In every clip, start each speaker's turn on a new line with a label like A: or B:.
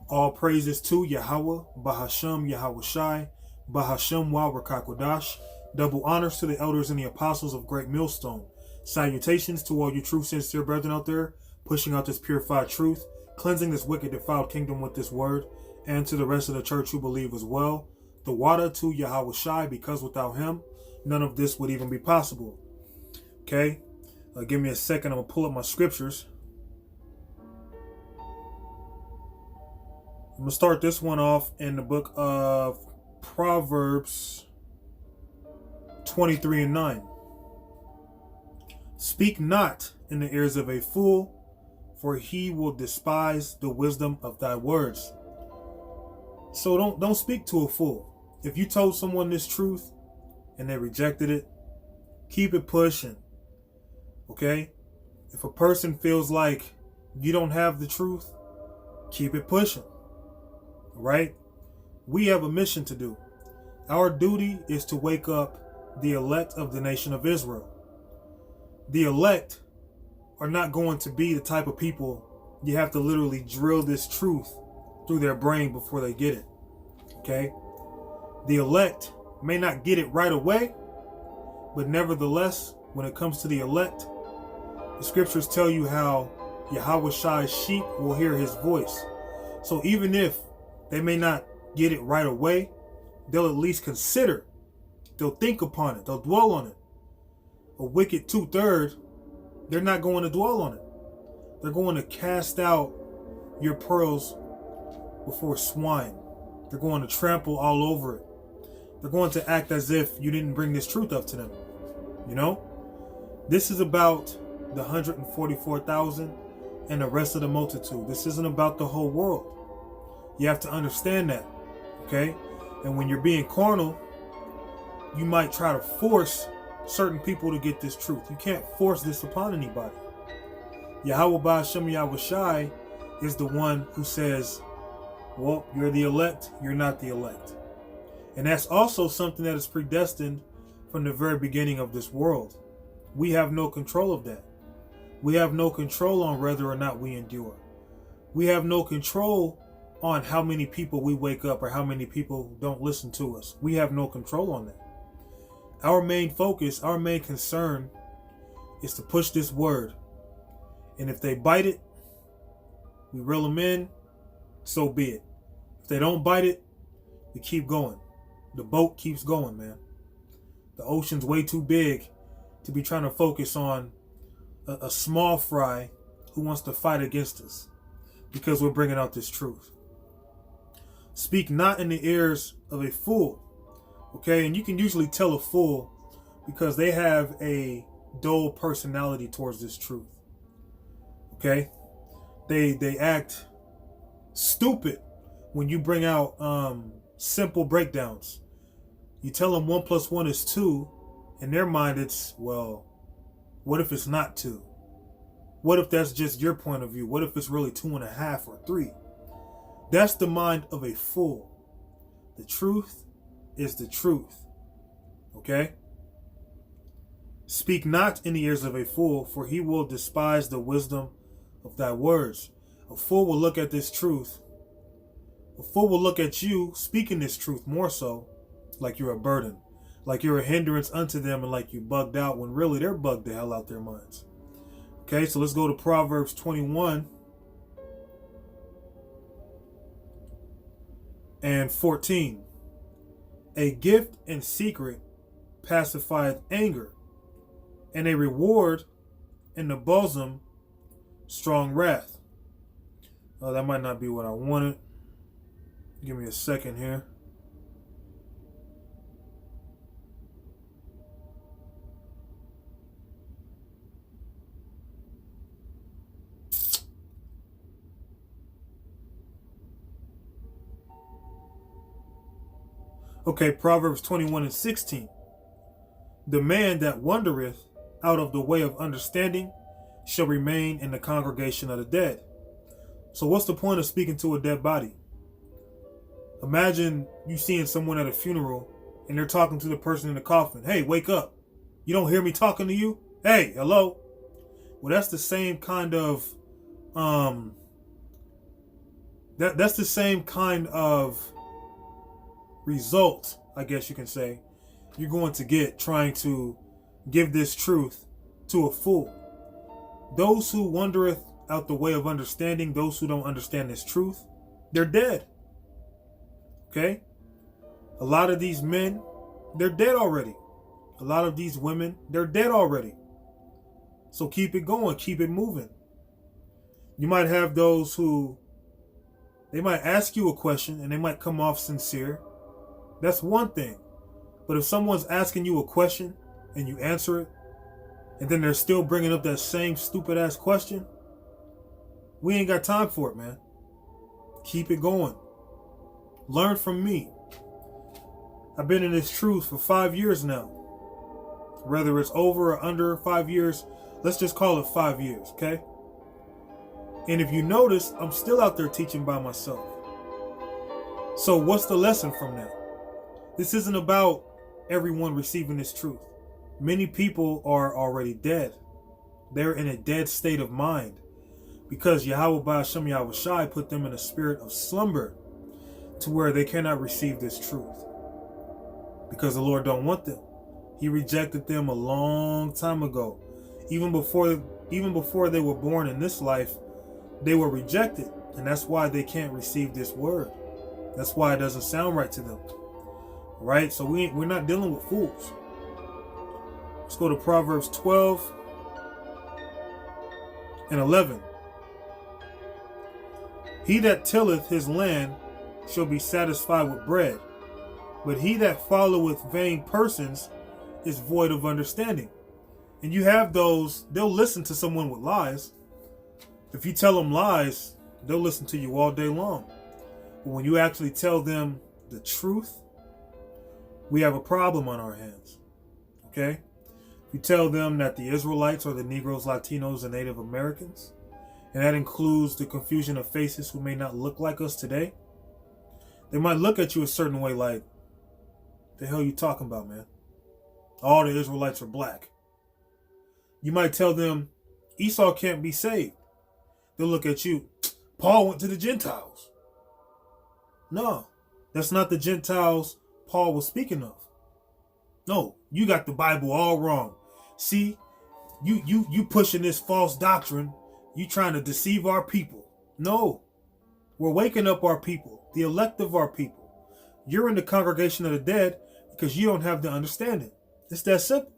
A: All praises to Yahweh, Bahashem Yahweh Shai, Bahashem Wa Rakakwadash. Double honors to the elders and the apostles of Great Millstone. Salutations to all you true, sincere brethren out there, pushing out this purified truth, cleansing this wicked, defiled kingdom with this word, and to the rest of the church who believe as well. The water to Yahweh Shai, because without him, none of this would even be possible. Okay? Give me a second. I'm going to pull up my scriptures. I'm going to start this one off in the book of Proverbs 23:9. Speak not in the ears of a fool, for he will despise the wisdom of thy words. So don't speak to a fool. If you told someone this truth and they rejected it, keep it pushing. Okay? If a person feels like you don't have the truth, keep it pushing. Right? We have a mission to do. Our duty is to wake up the elect of the nation of Israel. The elect are not going to be the type of people you have to literally drill this truth through their brain before they get it. Okay? The elect may not get it right away, but nevertheless, when it comes to the elect, the scriptures tell you how Yahweh Shai's sheep will hear his voice. So even if they may not get it right away, they'll at least consider. They'll think upon it. They'll dwell on it. A wicked 2/3, they're not going to dwell on it. They're going to cast out your pearls before swine. They're going to trample all over it. They're going to act as if you didn't bring this truth up to them. You know? This is about the 144,000 and the rest of the multitude. This isn't about the whole world. You have to understand that. Okay? And when you're being carnal, you might try to force certain people to get this truth. You can't force this upon anybody. Yahweh Ba'ashem Yahweh Shai is the one who says, well, you're the elect, you're not the elect. And that's also something that is predestined from the very beginning of this world. We have no control of that. We have no control on whether or not we endure. We have no control on how many people we wake up or how many people don't listen to us. We have no control on that. Our main focus, our main concern is to push this word. And if they bite it, we reel them in, so be it. If they don't bite it, we keep going. The boat keeps going, man. The ocean's way too big to be trying to focus on a small fry who wants to fight against us because we're bringing out this truth. Speak not in the ears of a fool. Okay, and you can usually tell a fool because they have a dull personality towards this truth. Okay, they act stupid when you bring out simple breakdowns. You tell them 1 + 1 is 2. In their mind, it's, well, what if it's not 2? What if that's just your point of view? What if it's really 2.5 or 3? That's the mind of a fool. The truth is the truth. Okay? Speak not in the ears of a fool, for he will despise the wisdom of thy words. A fool will look at this truth. A fool will look at you speaking this truth more so like you're a burden, like you're a hindrance unto them, and like you bugged out when really they're bugged the hell out their minds. Okay, so let's go to Proverbs 21:14. A gift in secret pacifieth anger, and a reward in the bosom strong wrath. Oh, that might not be what I wanted. Give me a second here. Okay, Proverbs 21:16. The man that wandereth out of the way of understanding shall remain in the congregation of the dead. So what's the point of speaking to a dead body? Imagine you seeing someone at a funeral and they're talking to the person in the coffin. Hey, wake up. You don't hear me talking to you? Hey, hello. Well, that's the same kind of That's the same kind of result, I guess you can say, you're going to get trying to give this truth to a fool. Those who wandereth out the way of understanding, those who don't understand this truth, they're dead. Okay? A lot of these men, they're dead already. A lot of these women, they're dead already. So keep it going, keep it moving. You might have those who, they might ask you a question and they might come off sincere. That's one thing. But if someone's asking you a question and you answer it, and then they're still bringing up that same stupid ass question, we ain't got time for it, man. Keep it going. Learn from me. I've been in this truth for 5 years now. Whether it's over or under 5 years, let's just call it 5 years, okay? And if you notice, I'm still out there teaching by myself. So what's the lesson from that? This isn't about everyone receiving this truth. Many people are already dead. They're in a dead state of mind because Yahweh Ba'ashem Yahweh Shai put them in a spirit of slumber to where they cannot receive this truth because the Lord don't want them. He rejected them a long time ago. Even before they were born in this life, they were rejected, and that's why they can't receive this word. That's why it doesn't sound right to them. Right? So we're not dealing with fools. Let's go to Proverbs 12 and 11. He that tilleth his land shall be satisfied with bread, but he that followeth vain persons is void of understanding. And you have those, they'll listen to someone with lies. If you tell them lies, they'll listen to you all day long. But when you actually tell them the truth, we have a problem on our hands. Okay? If you tell them that the Israelites are the Negroes, Latinos, and Native Americans, and that includes the confusion of faces who may not look like us today, they might look at you a certain way like, the hell you talking about, man? All the Israelites are black. You might tell them Esau can't be saved. They'll look at you, Paul went to the Gentiles. No, that's not the Gentiles Paul was speaking of. No, you got the Bible all wrong. See, you pushing this false doctrine. You trying to deceive our people. No, we're waking up our people, the elect of our people. You're in the congregation of the dead because you don't have the understanding. It's that simple.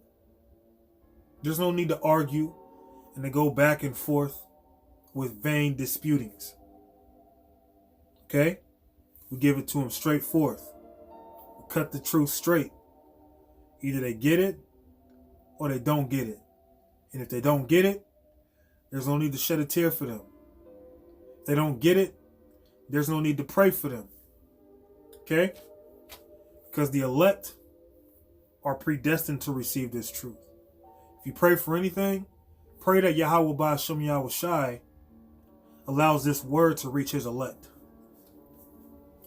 A: There's no need to argue and to go back and forth with vain disputings. Okay? We give it to them straight forth. We cut the truth straight. Either they get it or they don't get it. And if they don't get it, there's no need to shed a tear for them. If they don't get it, there's no need to pray for them. Okay? Because the elect are predestined to receive this truth. If you pray for anything, pray that Yahweh Ba'ashem Yahweh Shai allows this word to reach his elect.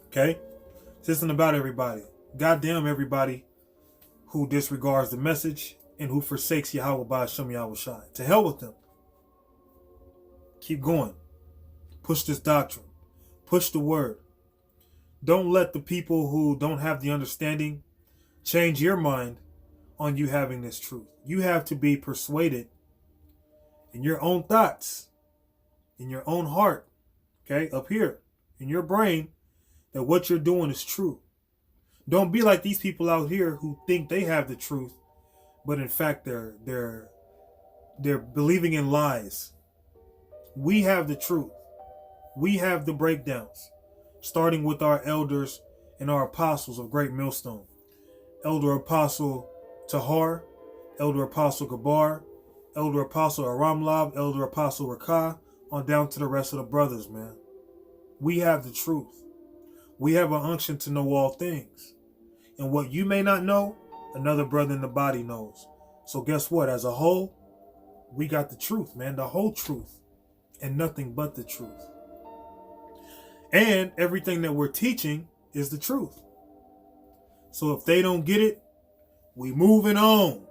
A: Okay? This isn't about everybody. Goddamn everybody who disregards the message and who forsakes Yahweh Ba'ashem Yahweh Shai. To hell with them. Keep going. Push this doctrine. Push the word. Don't let the people who don't have the understanding change your mind on you having this truth. You have to be persuaded in your own thoughts, in your own heart, okay, up here, in your brain, that what you're doing is true. Don't be like these people out here who think they have the truth, but in fact they're believing in lies. We have the truth. We have the breakdowns, starting with our elders and our apostles of Great Millstone. Elder Apostle Tahar, Elder Apostle Gabar, Elder Apostle Aramlab, Elder Apostle Rakah, on down to the rest of the brothers, man. We have the truth. We have an unction to know all things. And what you may not know, another brother in the body knows. So guess what? As a whole, we got the truth, man. The whole truth. And nothing but the truth. And everything that we're teaching is the truth. So if they don't get it, we moving on.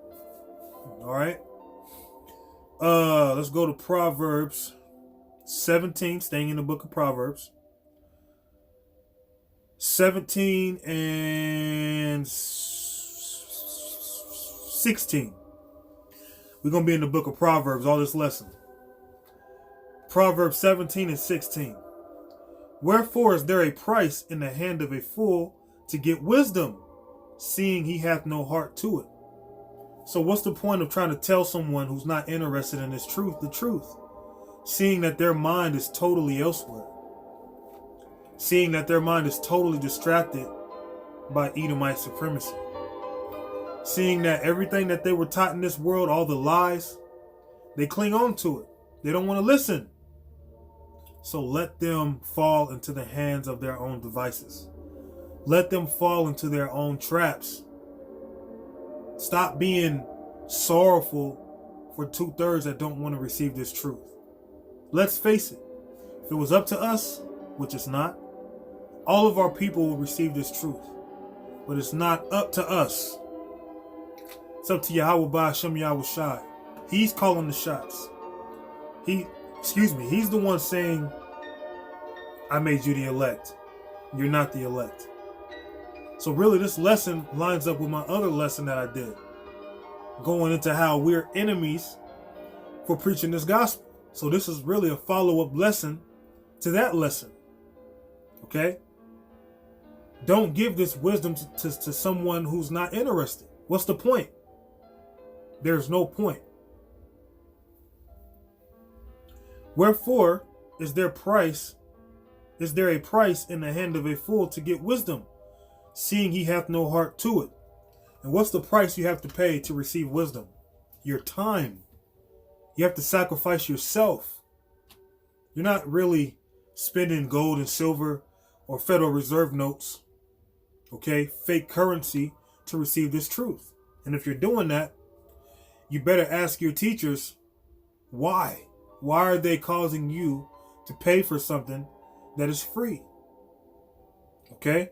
A: All right. Let's go to Proverbs 17, staying in the book of Proverbs. 17 and 16. We're going to be in the book of Proverbs, all this lesson. Proverbs 17 and 16. Wherefore is there a price in the hand of a fool to get wisdom, seeing he hath no heart to it? So what's the point of trying to tell someone who's not interested in this truth, the truth? Seeing that their mind is totally elsewhere. Seeing that their mind is totally distracted by Edomite supremacy. Seeing that everything that they were taught in this world, all the lies, they cling on to it. They don't want to listen. So let them fall into the hands of their own devices. Let them fall into their own traps. Stop being sorrowful for 2/3 that don't want to receive this truth. Let's face it. If it was up to us, which it's not, all of our people will receive this truth. But it's not up to us. It's up to Yahweh Ba'ashem Yahweh Shai. He's calling the shots. He's the one saying, I made you the elect. You're not the elect. So really this lesson lines up with my other lesson that I did, going into how we're enemies for preaching this gospel. So this is really a follow-up lesson to that lesson. Okay? Don't give this wisdom to someone who's not interested. What's the point? There's no point. Wherefore is there a price in the hand of a fool to get wisdom, seeing he hath no heart to it? And what's the price you have to pay to receive wisdom? Your time. You have to sacrifice yourself. You're not really spending gold and silver or Federal Reserve notes, okay, fake currency, to receive this truth. And if you're doing that, you better ask your teachers why. Why are they causing you to pay for something that is free? Okay?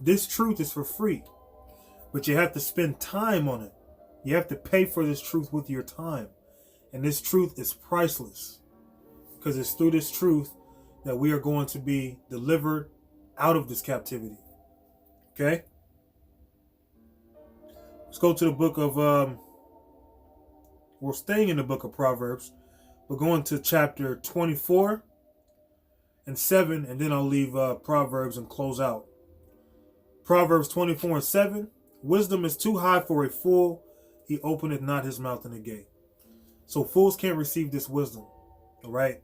A: This truth is for free, but you have to spend time on it. You have to pay for this truth with your time. And this truth is priceless, because it's through this truth that we are going to be delivered out of this captivity. Okay? Let's go to the book of, we're staying in the book of Proverbs. We're going to chapter 24 and 7, and then I'll leave Proverbs and close out. Proverbs 24 and 7. Wisdom is too high for a fool. He openeth not his mouth in the gate. So fools can't receive this wisdom. All right?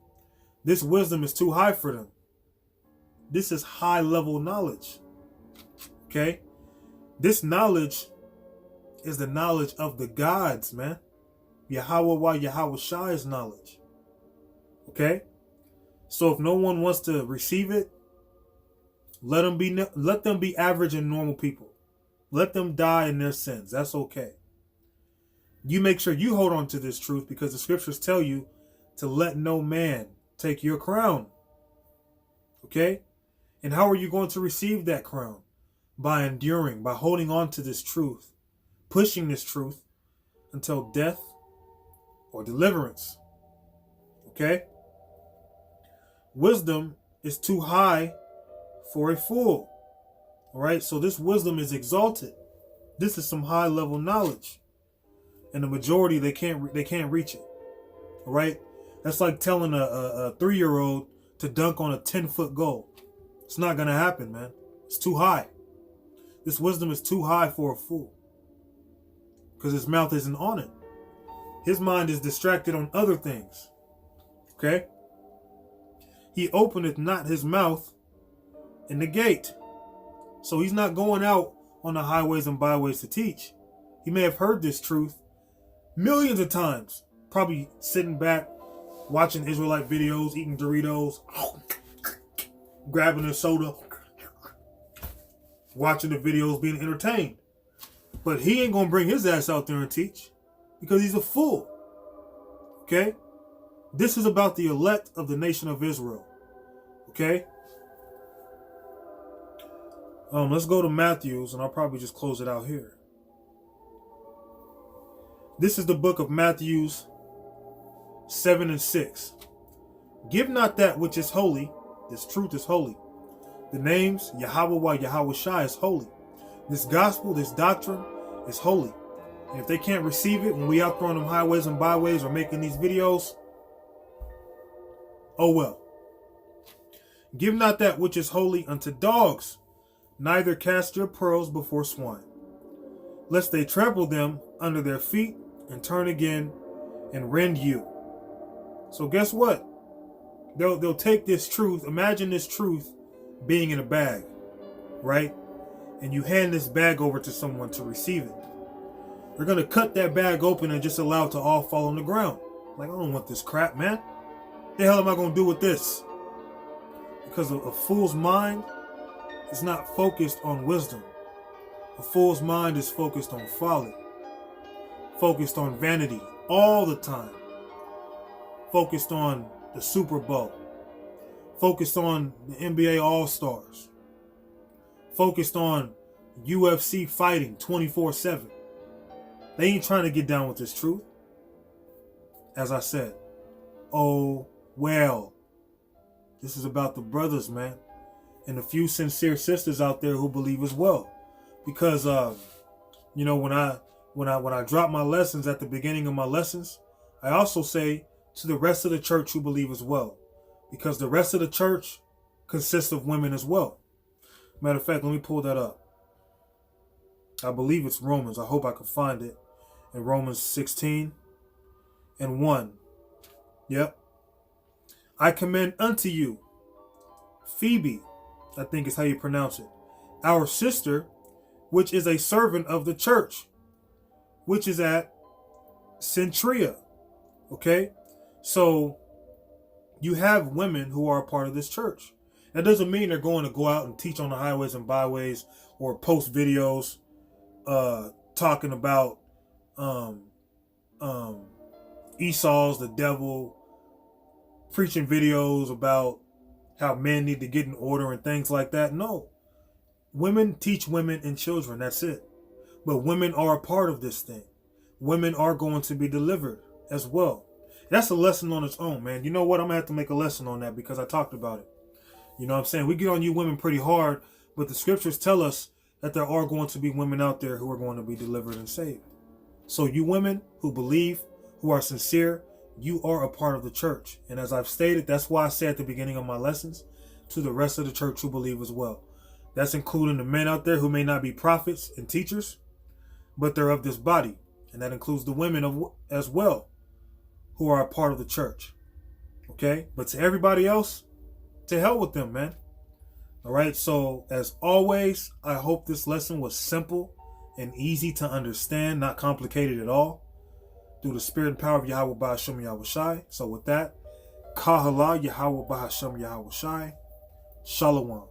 A: This wisdom is too high for them. This is high level knowledge. Okay? This knowledge is the knowledge of the gods, man. Yahweh Yahweh Shai's knowledge. Okay? So if no one wants to receive it, let them be average and normal people. Let them die in their sins. That's okay. You make sure you hold on to this truth, because the scriptures tell you to let no man take your crown. Okay? And how are you going to receive that crown? By enduring, by holding on to this truth, pushing this truth until death or deliverance. Okay? Wisdom is too high for a fool. All right? So this wisdom is exalted. This is some high level knowledge. And the majority, they can't reach it. All right? That's like telling a 3-year-old to dunk on a 10-foot goal. It's not going to happen, man. It's too high. This wisdom is too high for a fool, because his mouth isn't on it. His mind is distracted on other things. Okay? He openeth not his mouth in the gate. So he's not going out on the highways and byways to teach. He may have heard this truth millions of times, probably sitting back, watching Israelite videos, eating Doritos, grabbing a soda, watching the videos, being entertained. But he ain't going to bring his ass out there and teach, because he's a fool. Okay? This is about the elect of the nation of Israel. Okay? Let's go to Matthew's, and I'll probably just close it out here. This is the book of Matthew's 7 and 6. Give not that which is holy, this truth is holy, The names Yahweh, Yahweh Shai is holy. This gospel, this doctrine is holy. And if they can't receive it when we out throwing them highways and byways or making these videos, oh well. Give not that which is holy unto dogs, neither cast your pearls before swine, lest they trample them under their feet and turn again and rend you. So guess what? They'll take this truth. Imagine this truth being in a bag, right? And you hand this bag over to someone to receive it. They're going to cut that bag open and just allow it to all fall on the ground. Like, I don't want this crap, man. What the hell am I going to do with this? Because a fool's mind is not focused on wisdom. A fool's mind is focused on folly, focused on vanity all the time, focused on the Super Bowl, focused on the NBA All-Stars, focused on UFC fighting 24/7. They ain't trying to get down with this truth. As I said, oh well. This is about the brothers, man, and a few sincere sisters out there who believe as well. Because when I drop my lessons at the beginning of my lessons, I also say to the rest of the church who believe as well, because the rest of the church consists of women as well. Matter of fact, let me pull that up. I believe it's Romans. I hope I can find it. In Romans 16:1. Yep. I commend unto you Phoebe, I think is how you pronounce it, our sister, which is a servant of the church, which is at Centria. Okay? So you have women who are a part of this church. That doesn't mean they're going to go out and teach on the highways and byways or post videos talking about Esau's the devil, preaching videos about how men need to get in order and things like that. No. Women teach women and children. That's it. But women are a part of this thing. Women are going to be delivered as well. That's a lesson on its own, man. You know what? I'm going to have to make a lesson on that because I talked about it. You know what I'm saying? We get on you women pretty hard, but the scriptures tell us that there are going to be women out there who are going to be delivered and saved. So you women who believe, who are sincere, you are a part of the church. And as I've stated, that's why I say at the beginning of my lessons, to the rest of the church who believe as well. That's including the men out there who may not be prophets and teachers, but they're of this body. And that includes the women as well, who are a part of the church. Okay? But to everybody else, to hell with them, man. All right? So, as always, I hope this lesson was simple and easy to understand, not complicated at all. Through the spirit and power of Yahweh Ba'ashem Yahweh Shai. So with that, Kahala Yahweh Ba'ashem Yahweh Shai. Shalom.